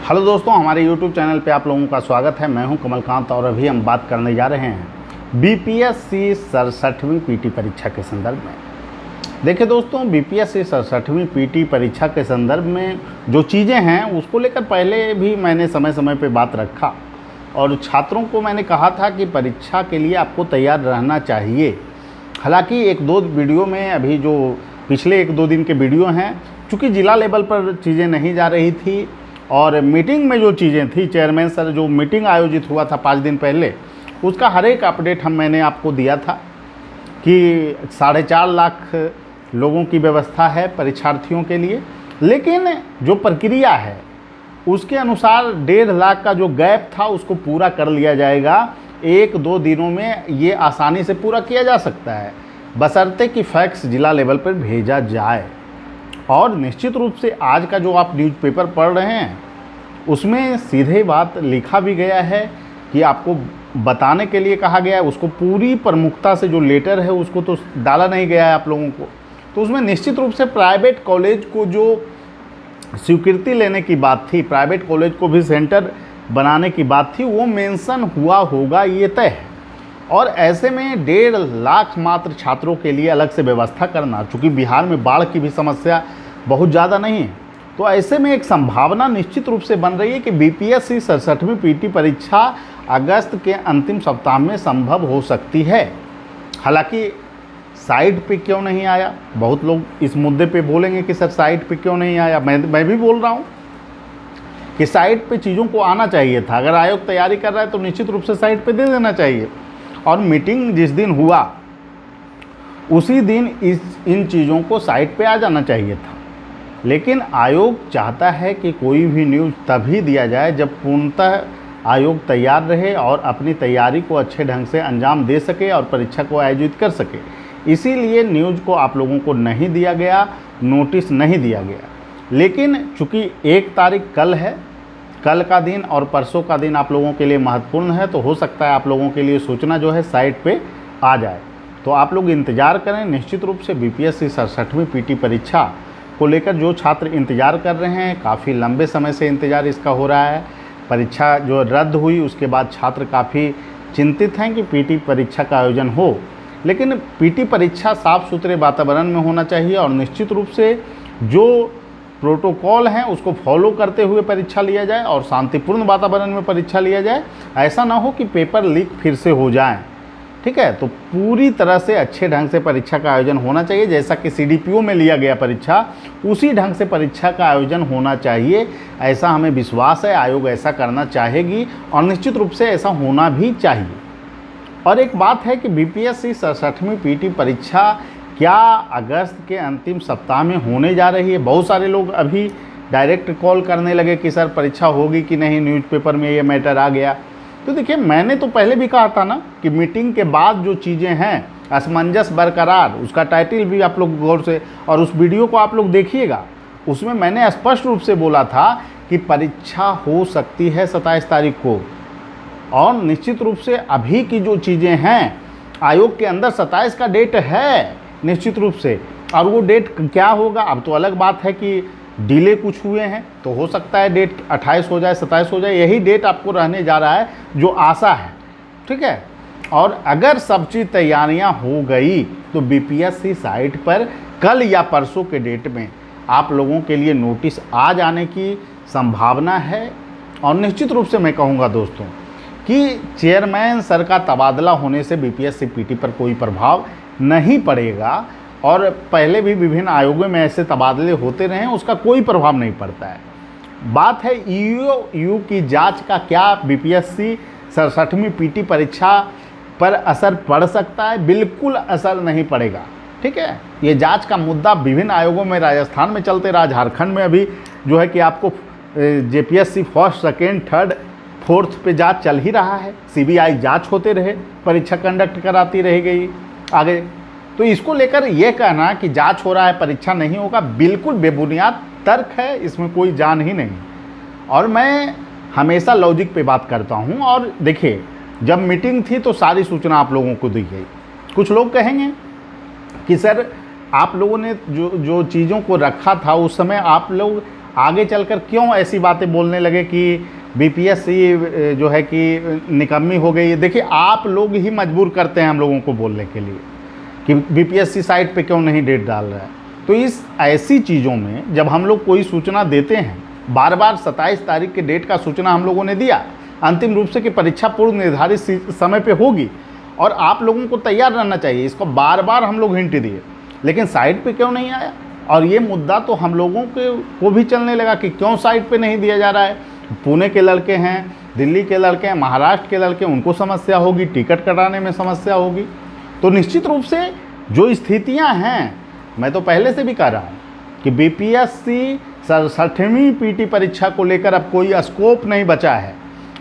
Hello दोस्तों, हमारे YouTube channel पे आप लोगों का स्वागत है। मैं हूं कमलकांत और अभी हम बात करने जा रहे हैं बीपीएससी 67वीं पीटी परीक्षा के संदर्भ में। देखिए दोस्तों, बीपीएससी 67वीं पीटी परीक्षा के संदर्भ में जो चीज़ें हैं उसको लेकर पहले भी मैंने समय समय पे बात रखा और छात्रों को मैंने कहा था कि परीक्षा के लिए आपको तैयार रहना चाहिए। हालांकि एक दो वीडियो में, अभी जो पिछले एक दो दिन के वीडियो हैं, चूँकि ज़िला लेवल पर चीज़ें नहीं जा रही थी और मीटिंग में जो चीज़ें थी, चेयरमैन सर जो मीटिंग आयोजित हुआ था 5 दिन पहले, उसका हर एक अपडेट मैंने आपको दिया था कि 4.5 लाख लोगों की व्यवस्था है परीक्षार्थियों के लिए। लेकिन जो प्रक्रिया है उसके अनुसार 1.5 लाख का जो गैप था उसको पूरा कर लिया जाएगा। 1-2 दिनों में ये आसानी से पूरा किया जा सकता है, बशर्ते कि फैक्स जिला लेवल पर भेजा जाए। और निश्चित रूप से आज का जो आप न्यूज़पेपर पढ़ रहे हैं उसमें सीधे बात लिखा भी गया है कि आपको बताने के लिए कहा गया है। उसको पूरी प्रमुखता से जो लेटर है उसको तो डाला नहीं गया है आप लोगों को। तो उसमें निश्चित रूप से प्राइवेट कॉलेज को जो स्वीकृति लेने की बात थी, प्राइवेट कॉलेज को भी सेंटर बनाने की बात थी, वो मेंशन हुआ होगा, ये तय है। और ऐसे में 1.5 लाख मात्र छात्रों के लिए अलग से व्यवस्था करना, चूँकि बिहार में बाढ़ की भी समस्या बहुत ज़्यादा नहीं है, तो ऐसे में एक संभावना निश्चित रूप से बन रही है कि बीपीएससी 67वीं पीटी परीक्षा अगस्त के अंतिम सप्ताह में संभव हो सकती है। हालांकि साइट पे क्यों नहीं आया, बहुत लोग इस मुद्दे पे बोलेंगे कि सर साइट पे क्यों नहीं आया। मैं भी बोल रहा हूँ कि साइट पे चीज़ों को आना चाहिए था। अगर आयोग तैयारी कर रहा है तो निश्चित रूप से साइट पे दे देना चाहिए। और मीटिंग जिस दिन हुआ उसी दिन इन चीज़ों को साइट पे आ जाना चाहिए था। लेकिन आयोग चाहता है कि कोई भी न्यूज़ तभी दिया जाए जब पूर्णतः आयोग तैयार रहे और अपनी तैयारी को अच्छे ढंग से अंजाम दे सके और परीक्षा को आयोजित कर सके। इसीलिए न्यूज़ को आप लोगों को नहीं दिया गया, नोटिस नहीं दिया गया। लेकिन चूँकि 1 तारीख कल है, कल का दिन और परसों का दिन आप लोगों के लिए महत्वपूर्ण है, तो हो सकता है आप लोगों के लिए सूचना जो है साइट पे आ जाए। तो आप लोग इंतज़ार करें। निश्चित रूप से बीपीएससी 67वीं पीटी परीक्षा को लेकर जो छात्र इंतज़ार कर रहे हैं, काफ़ी लंबे समय से इंतज़ार इसका हो रहा है। परीक्षा जो रद्द हुई उसके बाद छात्र काफ़ी चिंतित हैं कि पीटी परीक्षा का आयोजन हो। लेकिन पीटी परीक्षा साफ़ सुथरे वातावरण में होना चाहिए और निश्चित रूप से जो प्रोटोकॉल हैं उसको फॉलो करते हुए परीक्षा लिया जाए और शांतिपूर्ण वातावरण में परीक्षा लिया जाए। ऐसा ना हो कि पेपर लीक फिर से हो जाए। ठीक है, तो पूरी तरह से अच्छे ढंग से परीक्षा का आयोजन होना चाहिए। जैसा कि सीडीपीओ में लिया गया परीक्षा, उसी ढंग से परीक्षा का आयोजन होना चाहिए। ऐसा हमें विश्वास है, आयोग ऐसा करना चाहेगी और निश्चित रूप से ऐसा होना भी चाहिए। और एक बात है कि बीपीएससी 67वीं पीटी परीक्षा क्या अगस्त के अंतिम सप्ताह में होने जा रही है। बहुत सारे लोग अभी डायरेक्ट कॉल करने लगे कि सर परीक्षा होगी कि नहीं, न्यूज़पेपर में ये मैटर आ गया। तो देखिए, मैंने तो पहले भी कहा था ना कि मीटिंग के बाद जो चीज़ें हैं, असमंजस बरकरार, उसका टाइटल भी आप लोग गौर से और उस वीडियो को आप लोग देखिएगा। उसमें मैंने स्पष्ट रूप से बोला था कि परीक्षा हो सकती है 27 तारीख को। और निश्चित रूप से अभी की जो चीज़ें हैं, आयोग के अंदर 27 का डेट है निश्चित रूप से। और वो डेट क्या होगा, अब तो अलग बात है कि डिले कुछ हुए हैं, तो हो सकता है डेट 28 हो जाए, 27 हो जाए। यही डेट आपको रहने जा रहा है, जो आशा है। ठीक है, और अगर सब चीज़ तैयारियां हो गई तो बीपीएससी साइट पर कल या परसों के डेट में आप लोगों के लिए नोटिस आ जाने की संभावना है। और निश्चित रूप से मैं कहूँगा दोस्तों कि चेयरमैन सर का तबादला होने से बीपीएससी पीटी पर कोई प्रभाव नहीं पड़ेगा। और पहले भी विभिन्न आयोगों में ऐसे तबादले होते रहे हैं, उसका कोई प्रभाव नहीं पड़ता है। बात है ईओयू की जांच का क्या बीपीएससी 67वीं पीटी परीक्षा पर असर पड़ सकता है? बिल्कुल असर नहीं पड़ेगा। ठीक है, ये जांच का मुद्दा विभिन्न आयोगों में राजस्थान में चलते रहा, झारखंड में अभी जो है कि आपको JPSC 1st, 2nd, 3rd, 4th पे जांच चल ही रहा है। सीबीआई जांच होते रहे, परीक्षा कंडक्ट कराती रह गई आगे। तो इसको लेकर यह कहना कि जांच हो रहा है, परीक्षा नहीं होगा, बिल्कुल बेबुनियाद तर्क है, इसमें कोई जान ही नहीं। और मैं हमेशा लॉजिक पे बात करता हूं। और देखिए, जब मीटिंग थी तो सारी सूचना आप लोगों को दी गई। कुछ लोग कहेंगे कि सर आप लोगों ने जो चीज़ों को रखा था उस समय आप लोग आगे चलकर क्यों ऐसी बातें बोलने लगे कि बीपीएससी जो है कि निकम्मी हो गई है। देखिए, आप लोग ही मजबूर करते हैं हम लोगों को बोलने के लिए कि बीपीएससी साइट पे क्यों नहीं डेट डाल रहा है। तो इस ऐसी चीज़ों में जब हम लोग कोई सूचना देते हैं, बार बार 27 तारीख के डेट का सूचना हम लोगों ने दिया अंतिम रूप से कि परीक्षा पूर्व निर्धारित समय पे होगी और आप लोगों को तैयार रहना चाहिए, इसको बार बार हम लोग हिंट दिए, लेकिन साइट पे क्यों नहीं आया। और ये मुद्दा तो हम लोगों को भी चलने लगा कि क्यों साइट पे नहीं दिया जा रहा है। पुणे के लड़के हैं, दिल्ली के लड़के हैं, महाराष्ट्र के लड़के, उनको समस्या होगी, टिकट कटाने में समस्या होगी। तो निश्चित रूप से जो स्थितियां हैं, मैं तो पहले से भी कह रहा हूं कि बीपीएससी 67वीं पीटी परीक्षा को लेकर अब कोई स्कोप नहीं बचा है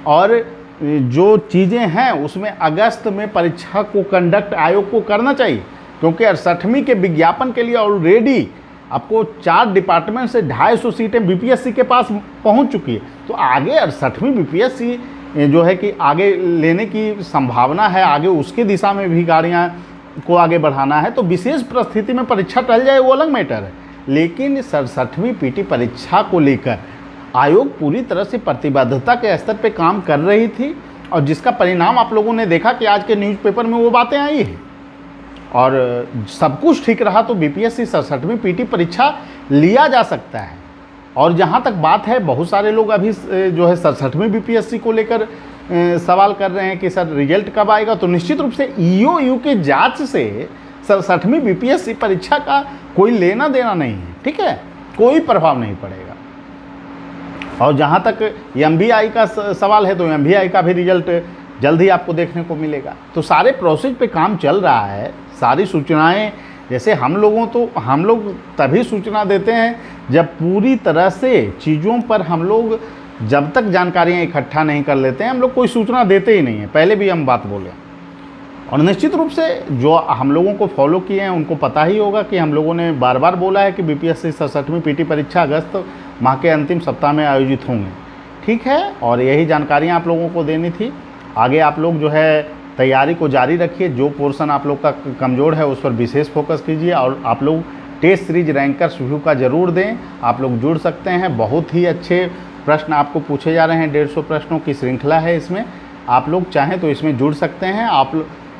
और जो चीज़ें हैं उसमें अगस्त में परीक्षा को कंडक्ट आयोग को करना चाहिए, क्योंकि 68वीं के विज्ञापन के लिए ऑलरेडी आपको 4 डिपार्टमेंट से 250 सीटें बीपीएससी के पास पहुंच चुकी है। तो आगे 68वीं बीपीएससी जो है कि आगे लेने की संभावना है, आगे उसकी दिशा में भी गाड़ियां को आगे बढ़ाना है। तो विशेष परिस्थिति में परीक्षा टल जाए वो अलग मैटर है, लेकिन 67वीं पीटी परीक्षा को लेकर आयोग पूरी तरह से प्रतिबद्धता के स्तर पे काम कर रही थी और जिसका परिणाम आप लोगों ने देखा कि आज के न्यूज़पेपर में वो बातें आई हैं और सब कुछ ठीक रहा तो बीपीएससी 67वीं पीटी परीक्षा लिया जा सकता है। और जहाँ तक बात है, बहुत सारे लोग अभी जो है 67वीं बीपीएससी को लेकर सवाल कर रहे हैं कि सर रिजल्ट कब आएगा। तो निश्चित रूप से ईओयू के जांच से 67वीं बीपीएससी परीक्षा का कोई लेना देना नहीं है, ठीक है, कोई प्रभाव नहीं पड़ेगा। और जहाँ तक एमबीआई का सवाल है तो एमबीआई का भी रिजल्ट जल्द ही आपको देखने को मिलेगा। तो सारे प्रोसेस पे काम चल रहा है, सारी सूचनाएं, जैसे हम लोग तभी सूचना देते हैं जब पूरी तरह से चीज़ों पर हम लोग जब तक जानकारियां इकट्ठा नहीं कर लेते हैं हम लोग कोई सूचना देते ही नहीं है। पहले भी हम बात बोले और निश्चित रूप से जो हम लोगों को फॉलो किए हैं उनको पता ही होगा कि हम लोगों ने बार बार बोला है कि बीपीएससी 67वीं पीटी परीक्षा अगस्त माह के अंतिम सप्ताह में आयोजित होंगे, ठीक है। और यही जानकारियाँ आप लोगों को देनी थी। आगे आप लोग जो है तैयारी को जारी रखिए, जो पोर्शन आप लोग का कमज़ोर है उस पर विशेष फोकस कीजिए और आप लोग टेस्ट सीरीज रैंकर्स व्यू का ज़रूर दें। आप लोग जुड़ सकते हैं, बहुत ही अच्छे प्रश्न आपको पूछे जा रहे हैं, 150 प्रश्नों की श्रृंखला है इसमें। आप लोग चाहें तो इसमें जुड़ सकते हैं। आप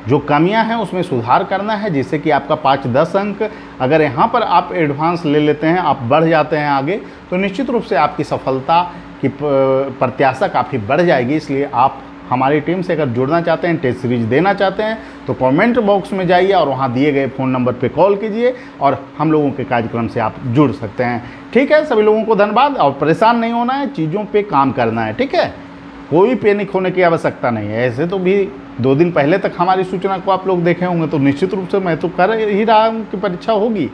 जो कमियां हैं उसमें सुधार करना है जिससे कि आपका 5-10 अंक अगर यहाँ पर आप एडवांस ले लेते हैं, आप बढ़ जाते हैं आगे, तो निश्चित रूप से आपकी सफलता की प्रत्याशा काफ़ी बढ़ जाएगी। इसलिए आप हमारी टीम से अगर जुड़ना चाहते हैं, टेस्ट सीरीज देना चाहते हैं तो कमेंट बॉक्स में जाइए और वहाँ दिए गए फ़ोन नंबर पे कॉल कीजिए और हम लोगों के कार्यक्रम से आप जुड़ सकते हैं, ठीक है। सभी लोगों को धन्यवाद और परेशान नहीं होना है, चीज़ों पे काम करना है, ठीक है। कोई पैनिक होने की आवश्यकता नहीं है। ऐसे तो भी 2 दिन पहले तक हमारी सूचना को आप लोग देखे होंगे, तो निश्चित रूप से मैं तो कर ही रहा हूँ कि परीक्षा होगी।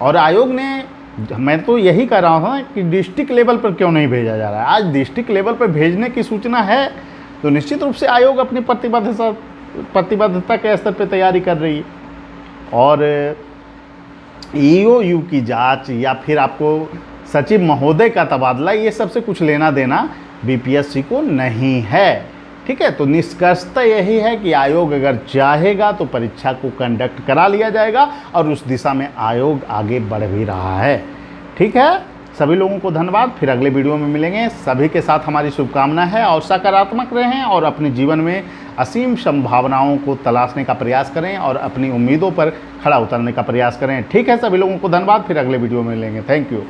और आयोग ने, मैं तो यही कह रहा था कि डिस्ट्रिक्ट लेवल पर क्यों नहीं भेजा जा रहा है। आज डिस्ट्रिक्ट लेवल पर भेजने की सूचना है तो निश्चित रूप से आयोग अपनी प्रतिबद्धता के स्तर पर तैयारी कर रही है। और ईओयू की जांच या फिर आपको सचिव महोदय का तबादला, ये सबसे कुछ लेना देना बीपीएससी को नहीं है, ठीक है। तो निष्कर्षतः यही है कि आयोग अगर चाहेगा तो परीक्षा को कंडक्ट करा लिया जाएगा और उस दिशा में आयोग आगे बढ़ भी रहा है, ठीक है। सभी लोगों को धन्यवाद, फिर अगले वीडियो में मिलेंगे। सभी के साथ हमारी शुभकामना है और सकारात्मक रहें और अपने जीवन में असीम संभावनाओं को तलाशने का प्रयास करें और अपनी उम्मीदों पर खड़ा उतरने का प्रयास करें, ठीक है। सभी लोगों को धन्यवाद, फिर अगले वीडियो में मिलेंगे। Thank you.